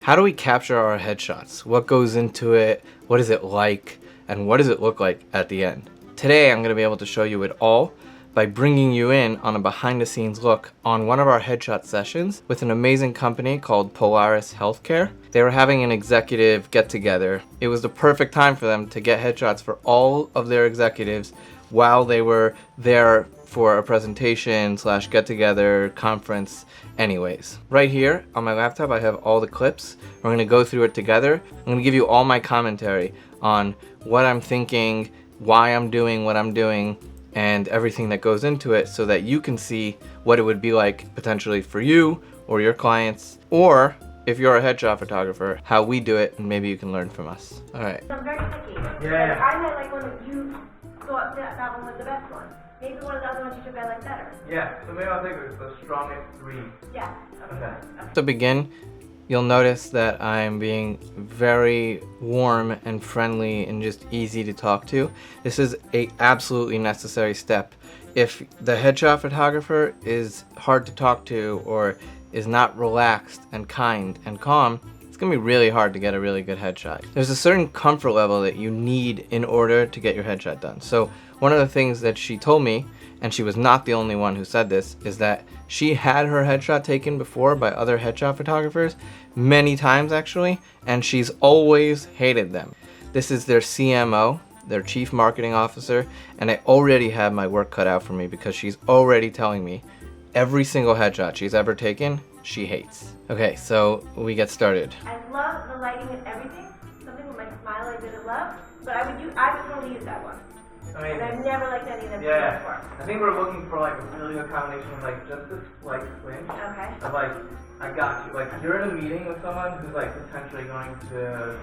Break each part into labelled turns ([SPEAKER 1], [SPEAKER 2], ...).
[SPEAKER 1] How do we capture our headshots? What goes into it? What is it like? And what does it look like at the end? Today, I'm going to be able to show you it all by bringing you in on a behind the scenes look on one of our headshot sessions with an amazing company called Polaris Healthcare. They were having an executive get together. It was the perfect time for them to get headshots for all of their executives while they were there for a presentation / get together conference anyways. Right here on my laptop I have all the clips. We're going to go through it together. I'm going to give you all my commentary on what I'm thinking, why I'm doing what I'm doing, and everything that goes into it so that you can see what it would be like potentially for you or your clients, or if you're a headshot photographer, how we do it, and maybe you can learn from us. All right.
[SPEAKER 2] I'm very picky.
[SPEAKER 3] Yeah.
[SPEAKER 2] Like, I meant like when you thought that one was the best one. Maybe one of the other ones you took I like better.
[SPEAKER 3] Yeah, so maybe I'll take the strongest 3.
[SPEAKER 2] Yeah.
[SPEAKER 3] Okay.
[SPEAKER 1] To begin, you'll notice that I'm being very warm and friendly and just easy to talk to. This is a absolutely necessary step. If the headshot photographer is hard to talk to or is not relaxed and kind and calm, it's gonna be really hard to get a really good headshot. There's a certain comfort level that you need in order to get your headshot done. So one of the things that she told me, and she was not the only one who said this, is that she had her headshot taken before by other headshot photographers, many times actually, and she's always hated them. This is their CMO, their Chief Marketing Officer, and I already have my work cut out for me because she's already telling me every single headshot she's ever taken, she hates. Okay, so we get started.
[SPEAKER 2] I love the lighting and everything. Something with my smile I didn't love, but I would totally use that one. And I've never liked any of them before.
[SPEAKER 3] I think we're looking for like a really good combination of like just this slight flinch.
[SPEAKER 2] Okay.
[SPEAKER 3] Of like, I got you. Like you're in a meeting with someone who's like potentially going to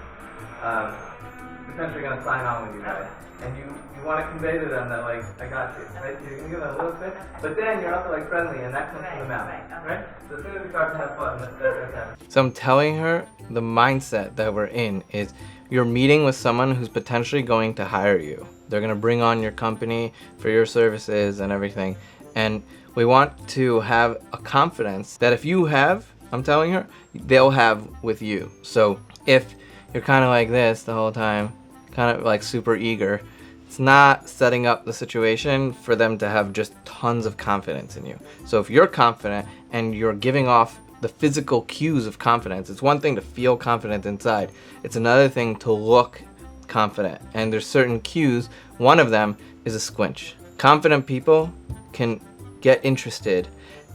[SPEAKER 3] sign on with you guys. And you want to convey to them that like, I got you, right? So you're going to give them a little bit, but then you're also like friendly and that comes from the mouth, right? So as soon as we start to have fun, that's happening.
[SPEAKER 1] So I'm telling her the mindset that we're in is you're meeting with someone who's potentially going to hire you. They're going to bring on your company for your services and everything. And we want to have a confidence that if you have, I'm telling her, they'll have with you. So if you're kind of like this the whole time, kind of like super eager, it's not setting up the situation for them to have just tons of confidence in you. So if you're confident and you're giving off the physical cues of confidence, it's one thing to feel confident inside. It's another thing to look confident. And there's certain cues. One of them is a squinch. Confident people can get interested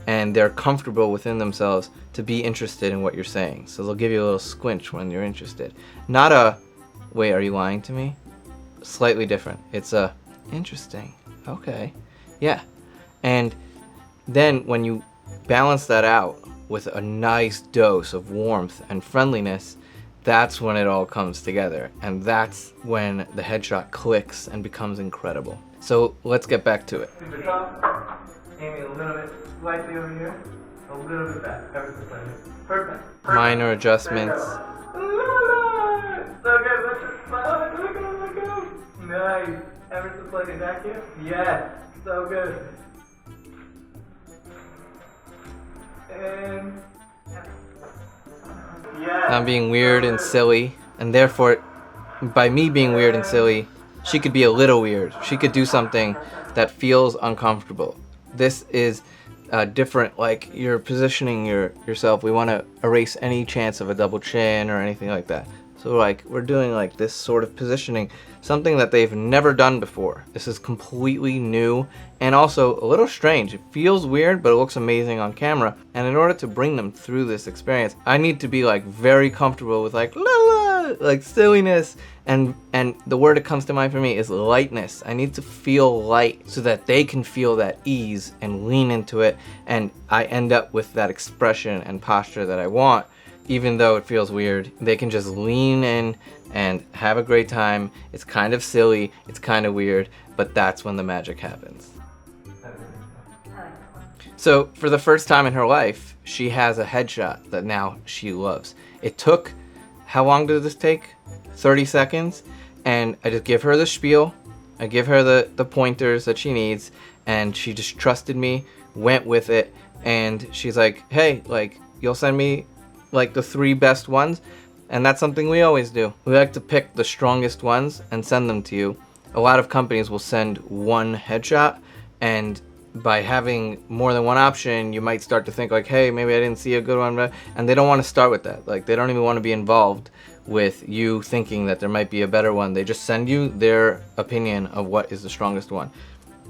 [SPEAKER 1] and they're comfortable within themselves to be interested in what you're saying. So they'll give you a little squinch when you're interested. Not a, wait, are you lying to me? Slightly different. It's a, interesting. Okay. Yeah. And then when you balance that out with a nice dose of warmth and friendliness, that's when it all comes together. And that's when the headshot clicks and becomes incredible. So let's get back to it.
[SPEAKER 3] Super top, aiming a little bit slightly over here, a little bit back, ever so slightly. Perfect.
[SPEAKER 1] Minor adjustments.
[SPEAKER 3] So good, let's just smile. Look at him. Nice. Ever so slightly back here. Yes. So good. And yes.
[SPEAKER 1] I'm being weird and silly, and therefore, by me being weird and silly, she could be a little weird. She could do something that feels uncomfortable. This is different, like you're positioning yourself. We want to erase any chance of a double chin or anything like that. So like we're doing like this sort of positioning, something that they've never done before. This is completely new and also a little strange. It feels weird, but it looks amazing on camera. And in order to bring them through this experience, I need to be like very comfortable with like la la, like silliness, and the word that comes to mind for me is lightness. I need to feel light so that they can feel that ease and lean into it, and I end up with that expression and posture that I want. Even though it feels weird, they can just lean in and have a great time. It's kind of silly, it's kind of weird, but that's when the magic happens. So for the first time in her life, she has a headshot that now she loves. It took, how long did this take? 30 seconds. And I just give her the spiel. I give her the pointers that she needs, and she just trusted me, went with it, and she's like, hey, like, you'll send me like the 3 best ones, and that's something we always do. We like to pick the strongest ones and send them to you. A lot of companies will send one headshot, and by having more than one option, you might start to think like, hey, maybe I didn't see a good one, and they don't want to start with that. Like, they don't even want to be involved with you thinking that there might be a better one. They just send you their opinion of what is the strongest one.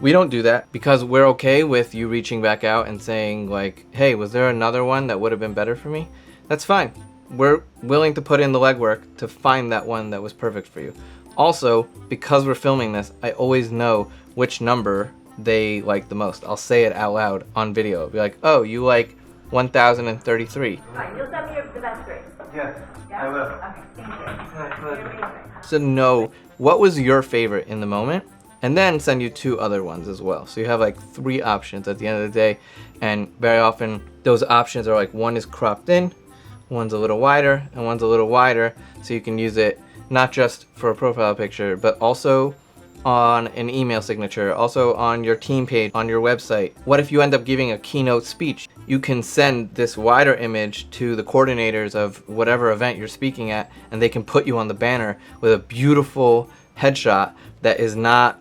[SPEAKER 1] We don't do that because we're okay with you reaching back out and saying like, hey, was there another one that would have been better for me? That's fine. We're willing to put in the legwork to find that one that was perfect for you. Also, because we're filming this, I always know which number they like the most. I'll say it out loud on video. It'll be like, oh, you like 1033.
[SPEAKER 2] Alright, you'll send me the best grade.
[SPEAKER 3] Yes,
[SPEAKER 2] Yeah?
[SPEAKER 3] I will.
[SPEAKER 2] Okay, thank you. You're amazing.
[SPEAKER 1] So know what was your favorite in the moment, and then send you 2 other ones as well. So you have like 3 options at the end of the day, and very often those options are like, one is cropped in, one's a little wider, and one's a little wider, so you can use it not just for a profile picture, but also on an email signature, also on your team page, on your website. What if you end up giving a keynote speech? You can send this wider image to the coordinators of whatever event you're speaking at, and they can put you on the banner with a beautiful headshot that is not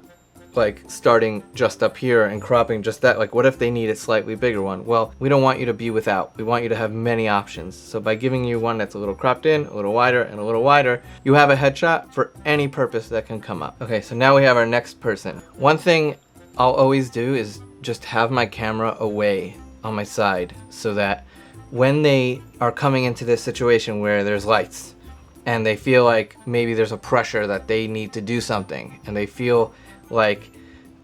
[SPEAKER 1] like starting just up here and cropping just that. Like, what if they need a slightly bigger one? Well, we don't want you to be without. We want you to have many options. So by giving you one that's a little cropped in, a little wider, and a little wider, you have a headshot for any purpose that can come up. Okay, so now we have our next person. One thing I'll always do is just have my camera away on my side so that when they are coming into this situation where there's lights and they feel like maybe there's a pressure that they need to do something, and they feel like,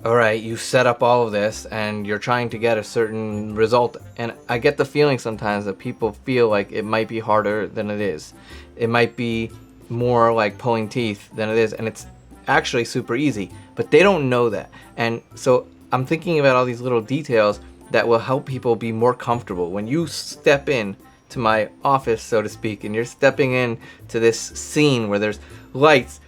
[SPEAKER 1] all right, you set up all of this and you're trying to get a certain result, and I get the feeling sometimes that people feel like it might be harder than it is. It might be more like pulling teeth than it is, and it's actually super easy, but they don't know that. And so I'm thinking about all these little details that will help people be more comfortable. When you step in to my office, so to speak, and you're stepping in to this scene where there's lights,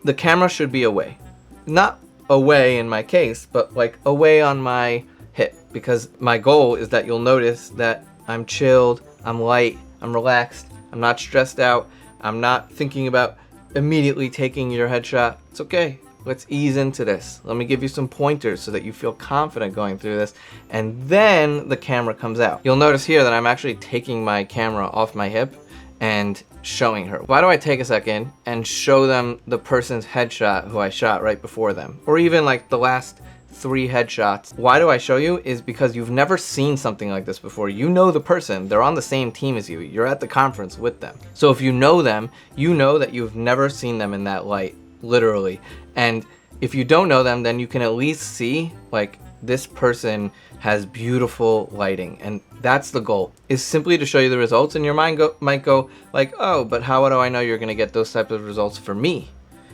[SPEAKER 1] the camera should be away. Not away in my case, but like away on my hip, because my goal is that you'll notice that I'm chilled, I'm light, I'm relaxed, I'm not stressed out, I'm not thinking about immediately taking your headshot. It's okay. Let's ease into this. Let me give you some pointers so that you feel confident going through this, and then the camera comes out. You'll notice here that I'm actually taking my camera off my hip and showing her. Why do I take a second and show them the person's headshot who I shot right before them? Or even like the last 3 headshots. Why do I show you? Is because you've never seen something like this before. You know the person, they're on the same team as you. You're at the conference with them. So if you know them, you know that you've never seen them in that light, literally. And if you don't know them, then you can at least see like this person has beautiful lighting, and that's the goal, is simply to show you the results, and your mind might go like, oh, but how do I know you're gonna get those types of results for me?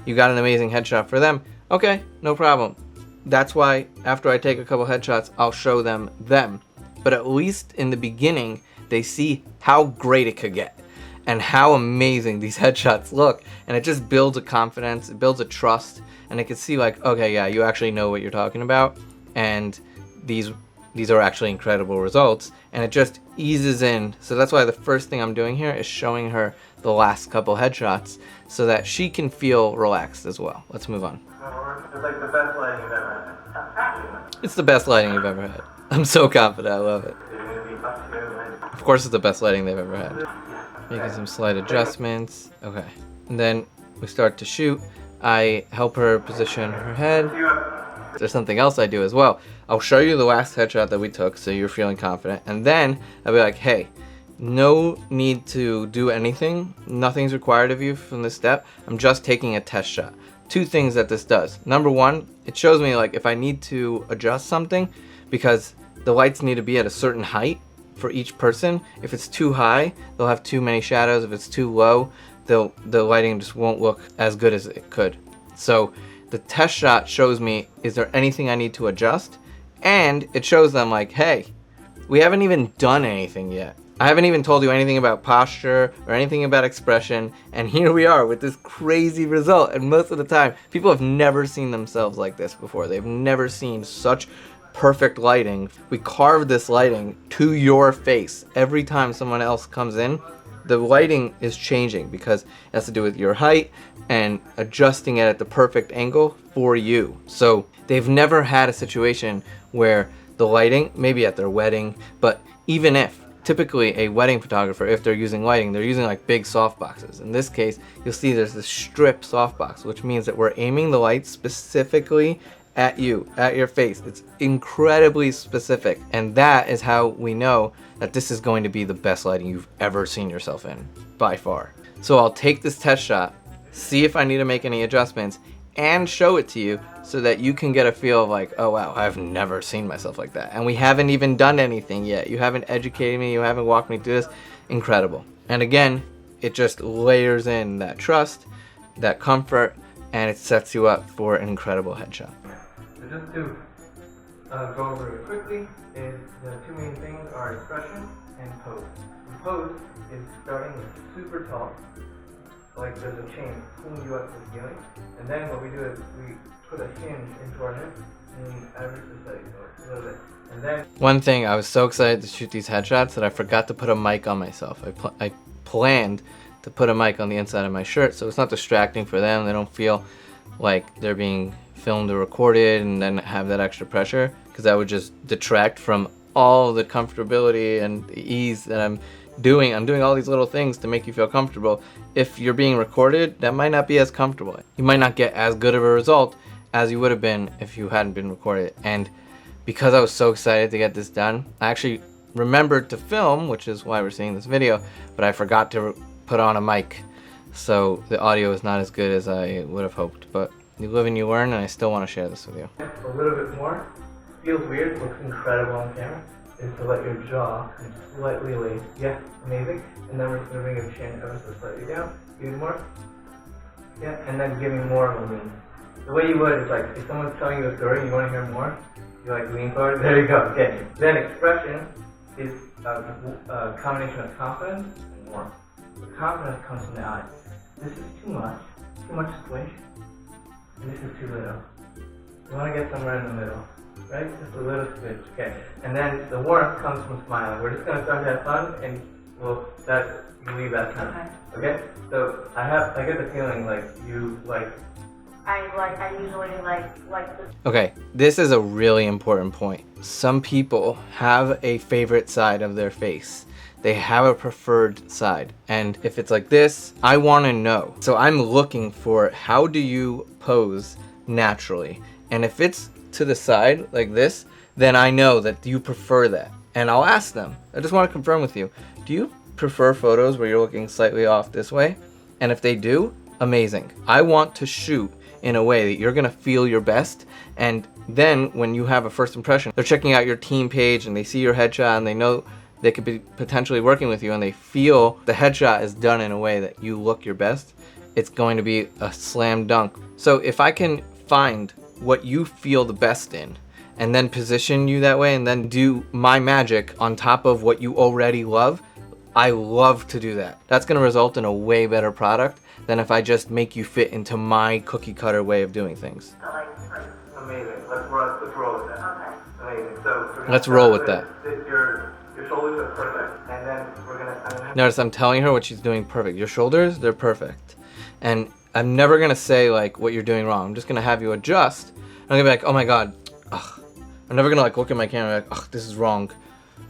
[SPEAKER 1] You got an amazing headshot for them. Okay, no problem. That's why after I take a couple headshots, I'll show them. But at least in the beginning, they see how great it could get and how amazing these headshots look, and it just builds a confidence, it builds a trust, and they can see like, okay, yeah, you actually know what you're talking about, and these are actually incredible results, and it just eases in. So that's why the first thing I'm doing here is showing her the last couple headshots so that she can feel relaxed as well. Let's move on.
[SPEAKER 3] It's like the best lighting you've ever had.
[SPEAKER 1] It's the best lighting you've ever had. I'm so confident, I love it. Of course it's the best lighting they've ever had. Making some slight adjustments. Okay. And then we start to shoot. I help her position her head. There's something else I do as well. I'll show you the last headshot that we took so you're feeling confident, and then I'll be like, hey, no need to do anything. Nothing's required of you from this step. I'm just taking a test shot. 2 things that this does. Number 1, it shows me like if I need to adjust something, because the lights need to be at a certain height for each person. If it's too high, they'll have too many shadows. If it's too low, the lighting just won't look as good as it could. So the test shot shows me, is there anything I need to adjust? And it shows them like, hey, we haven't even done anything yet. I haven't even told you anything about posture or anything about expression, and here we are with this crazy result. And most of the time, people have never seen themselves like this before. They've never seen such perfect lighting. We carved this lighting to your face. Every time someone else comes in, the lighting is changing because it has to do with your height and adjusting it at the perfect angle for you. So they've never had a situation where the lighting, maybe at their wedding, but even if, typically a wedding photographer, if they're using lighting, they're using like big softboxes. In this case, you'll see there's this strip softbox, which means that we're aiming the light specifically at you, at your face. It's incredibly specific, and that is how we know that this is going to be the best lighting you've ever seen yourself in, by far. So I'll take this test shot, see if I need to make any adjustments, and show it to you so that you can get a feel of like, oh wow, I've never seen myself like that. And we haven't even done anything yet. You haven't educated me, you haven't walked me through this. Incredible. And again, it just layers in that trust, that comfort, and it sets you up for an incredible headshot.
[SPEAKER 3] So just to go over it quickly, is the two main things are expression and pose. The pose is starting with super tall, like there's a chain pulling you up to the ceiling, and then what we do is we put a hinge into our hip and average the setting a little bit. And then
[SPEAKER 1] one thing, I was so excited to shoot these headshots that I forgot to put a mic on myself. I planned to put a mic on the inside of my shirt so it's not distracting for them. They don't feel like they're being filmed or recorded and then have that extra pressure, because that would just detract from all the comfortability and the ease that I'm doing all these little things to make you feel comfortable. If you're being recorded, that might not be as comfortable. You might not get as good of a result as you would have been if you hadn't been recorded. And because I was so excited to get this done, I actually remembered to film, which is why we're seeing this video, but I forgot to put on a mic. So the audio is not as good as I would have hoped, but you live and you learn, and I still want to share this with you.
[SPEAKER 3] a little bit more, feels weird, looks incredible on camera, is to let your jaw slightly raise. Yeah, amazing. And then we're just going to bring your chin ever so slightly down. Even more. Yeah, and then giving more of a lean. The way you would is like, if someone's telling you a story and you want to hear more, you like lean forward. There you go. Okay. Then expression is a combination of confidence and warmth. The confidence comes from the eyes. This is too much squish, and this is too little. You want to get somewhere in the middle. Right? Just a little switch. Okay. And then the warmth comes from smiling. We're just going to start to have fun, and you leave that time. Okay? So I get the feeling like you
[SPEAKER 2] I usually like this.
[SPEAKER 1] Okay, this is a really important point. Some people have a favorite side of their face. They have a preferred side. And if it's like this, I want to know. So I'm looking for, how do you pose naturally? And if it's to the side like this, then I know that you prefer that. And I'll ask them. I just want to confirm with you. Do you prefer photos where you're looking slightly off this way? And if they do, amazing. I want to shoot in a way that you're gonna feel your best, and then when you have a first impression, they're checking out your team page and they see your headshot and they know they could be potentially working with you, and they feel the headshot is done in a way that you look your best, it's going to be a slam dunk. So if I can find what you feel the best in and then position you that way and then do my magic on top of what you already love, I love to do that. That's gonna result in a way better product than if I just make you fit into my cookie cutter way of doing things.
[SPEAKER 3] amazing. Let's roll with that. Okay. Amazing. So
[SPEAKER 1] Let's roll with that.
[SPEAKER 3] Your shoulders are perfect, and then we're gonna.
[SPEAKER 1] Notice I'm telling her what she's doing perfect. Your shoulders, they're perfect. And I'm never gonna say like what you're doing wrong. I'm just gonna have you adjust. I'm gonna be like, oh my god, ugh. I'm never gonna like look at my camera like, ugh, this is wrong.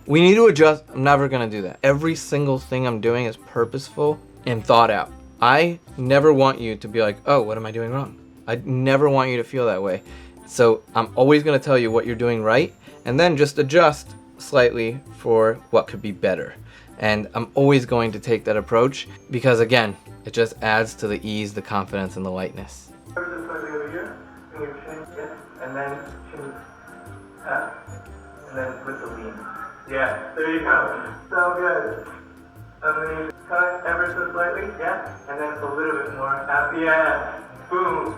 [SPEAKER 1] We need to adjust. I'm never gonna do that. Every single thing I'm doing is purposeful and thought out. I never want you to be like, oh, what am I doing wrong? I never want you to feel that way. So I'm always gonna tell you what you're doing right, and then just adjust slightly for what could be better. And I'm always going to take that approach because, again, it just adds to the ease, the confidence, and the lightness.
[SPEAKER 3] Over here, and then chin tap, and then with the lean. Yeah, there you go. So good. And then cut ever so slightly, yeah, and then a little bit more. Yeah, boom.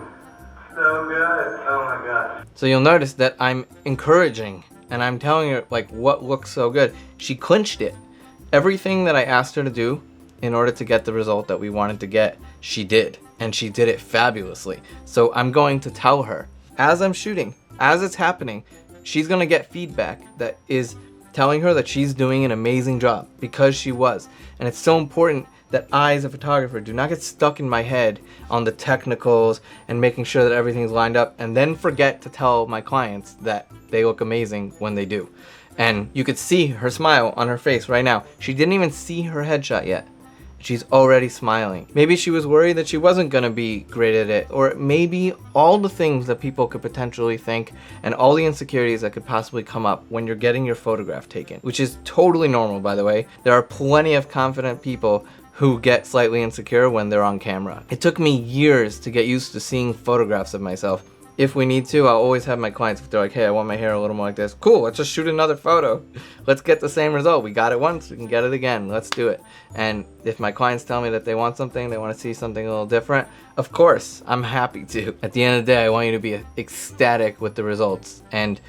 [SPEAKER 3] So good. Oh my gosh.
[SPEAKER 1] So you'll notice that I'm encouraging and I'm telling her like what looks so good. She clinched it. Everything that I asked her to do in order to get the result that we wanted to get, she did. And she did it fabulously. So I'm going to tell her, as I'm shooting, as it's happening, she's gonna get feedback that is telling her that she's doing an amazing job, because she was. And it's so important that I, as a photographer, do not get stuck in my head on the technicals and making sure that everything's lined up, and then forget to tell my clients that they look amazing when they do. And you could see her smile on her face right now. She didn't even see her headshot yet. She's already smiling. Maybe she was worried that she wasn't gonna be great at it, or maybe all the things that people could potentially think and all the insecurities that could possibly come up when you're getting your photograph taken, which is totally normal, by the way. There are plenty of confident people who get slightly insecure when they're on camera. It took me years to get used to seeing photographs of myself. If we need to, I'll always have my clients, if they're like, hey, I want my hair a little more like this. Cool, let's just shoot another photo. Let's get the same result. We got it once, we can get it again. Let's do it. And if my clients tell me that they want something, they want to see something a little different, of course, I'm happy to. At the end of the day, I want you to be ecstatic with the results. And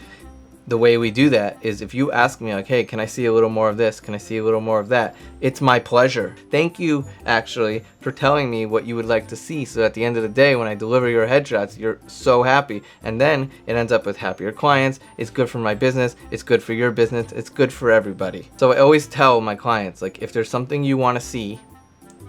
[SPEAKER 1] the way we do that is if you ask me like, hey, can I see a little more of this? Can I see a little more of that? It's my pleasure. Thank you, actually, for telling me what you would like to see. So at the end of the day, when I deliver your headshots, you're so happy. And then it ends up with happier clients. It's good for my business. It's good for your business. It's good for everybody. So I always tell my clients, like, if there's something you want to see,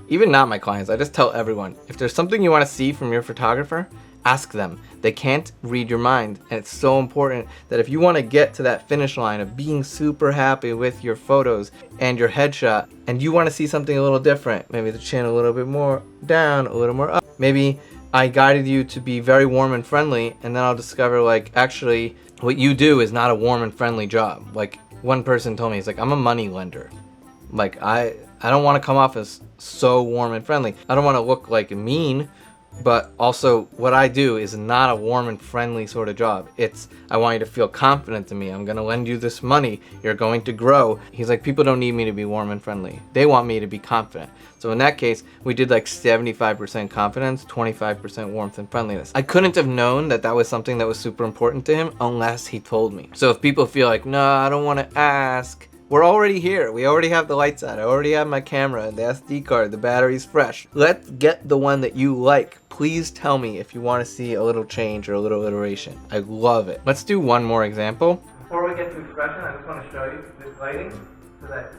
[SPEAKER 1] even not my clients, I just tell everyone, if there's something you want to see from your photographer, ask them. They can't read your mind, and it's so important that if you want to get to that finish line of being super happy with your photos and your headshot, and you want to see something a little different, maybe the chin a little bit more down, a little more up, maybe I guided you to be very warm and friendly, and then I'll discover like, actually what you do is not a warm and friendly job. Like one person told me, he's like, I'm a money lender. Like I don't want to come off as so warm and friendly. I don't want to look like mean, but also what I do is not a warm and friendly sort of job. It's, I want you to feel confident in me. I'm going to lend you this money. You're going to grow. He's like, people don't need me to be warm and friendly. They want me to be confident. So in that case, we did like 75% confidence, 25% warmth and friendliness. I couldn't have known that that was something that was super important to him unless he told me. So if people feel like, no, I don't want to ask, we're already here. We already have the lights on. I already have my camera, the SD card, the battery's fresh. Let's get the one that you like. Please tell me if you want to see a little change or a little iteration. I love it. Let's do one more example.
[SPEAKER 3] Before we get to expression, I just want to show you this lighting so that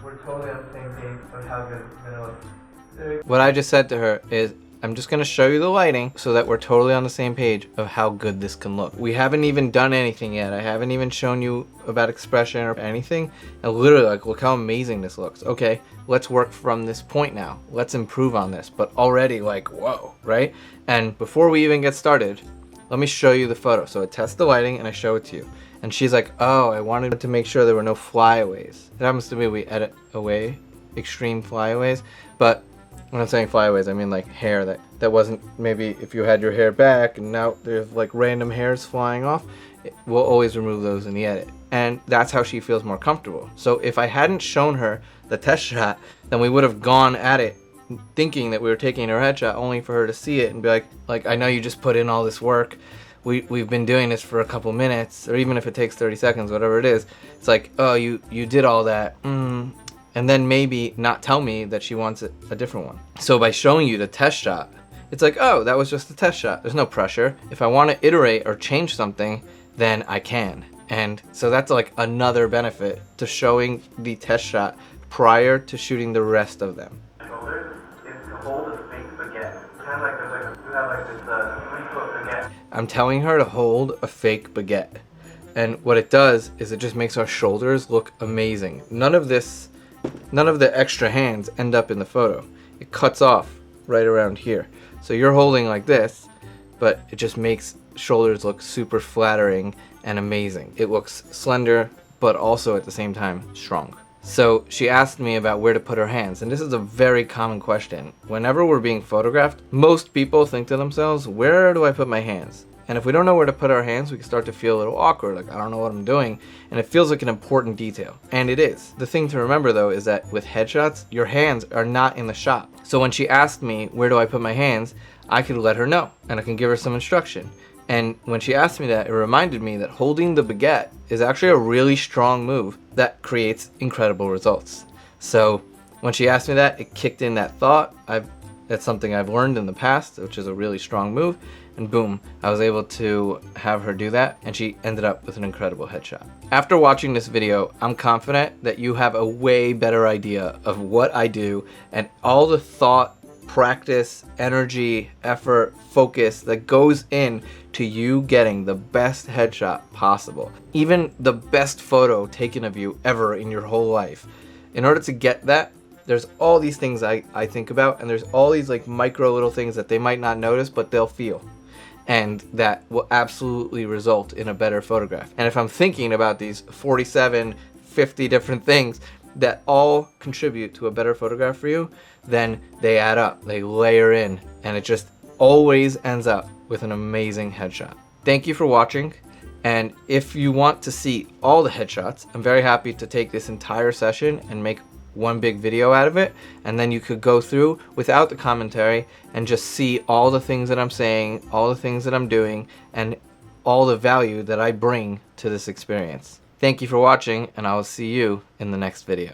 [SPEAKER 3] we're totally on the same page on how good it's going to look.
[SPEAKER 1] What I just said to her is, I'm just going to show you the lighting so that we're totally on the same page of how good this can look. We haven't even done anything yet. I haven't even shown you about expression or anything. And literally, like, look how amazing this looks. Okay, let's work from this point now. Let's improve on this. But already, like, whoa, right? And before we even get started, let me show you the photo. So I test the lighting and I show it to you. And she's like, oh, I wanted to make sure there were no flyaways. It happens to be we edit away extreme flyaways. But when I'm saying flyaways, I mean like hair that wasn't, maybe if you had your hair back and now there's like random hairs flying off, we'll always remove those in the edit. And that's how she feels more comfortable. So if I hadn't shown her the test shot, then we would have gone at it thinking that we were taking her headshot only for her to see it and be like, I know you just put in all this work. We've been doing this for a couple minutes, or even if it takes 30 seconds, whatever it is. It's like, oh, you did all that. And then maybe not tell me that she wants a different one. So by showing you the test shot, it's like, oh, that was just a test shot. There's no pressure. If I want to iterate or change something, then I can. And so that's like another benefit to showing the test shot prior to shooting the rest of them.
[SPEAKER 3] Shoulders is to hold a fake baguette. Kind of like you have like this 3-foot baguette.
[SPEAKER 1] I'm telling her to hold a fake baguette. And what it does is it just makes our shoulders look amazing. None of the extra hands end up in the photo. It cuts off right around here. So you're holding like this, but it just makes shoulders look super flattering and amazing. It looks slender, but also at the same time strong. So she asked me about where to put her hands, and this is a very common question. Whenever we're being photographed, most people think to themselves, where do I put my hands? And if we don't know where to put our hands, we can start to feel a little awkward, like I don't know what I'm doing, and it feels like an important detail. And it is. The thing to remember though is that with headshots, your hands are not in the shot. So when she asked me, where do I put my hands, I could let her know, and I can give her some instruction. And when she asked me that, it reminded me that holding the baguette is actually a really strong move that creates incredible results. So when she asked me that, it kicked in that thought. I've That's something I've learned in the past, which is a really strong move. And boom, I was able to have her do that, and she ended up with an incredible headshot. After watching this video, I'm confident that you have a way better idea of what I do and all the thought, practice, energy, effort, focus that goes in to you getting the best headshot possible. Even the best photo taken of you ever in your whole life. In order to get that, there's all these things I think about, and there's all these like micro little things that they might not notice, but they'll feel. And that will absolutely result in a better photograph. And if I'm thinking about these 47, 50 different things that all contribute to a better photograph for you, then they add up, they layer in, and it just always ends up with an amazing headshot. Thank you for watching. And if you want to see all the headshots, I'm very happy to take this entire session and make one big video out of it, and then you could go through without the commentary and just see all the things that I'm saying, all the things that I'm doing, and all the value that I bring to this experience. Thank you for watching, and I will see you in the next video.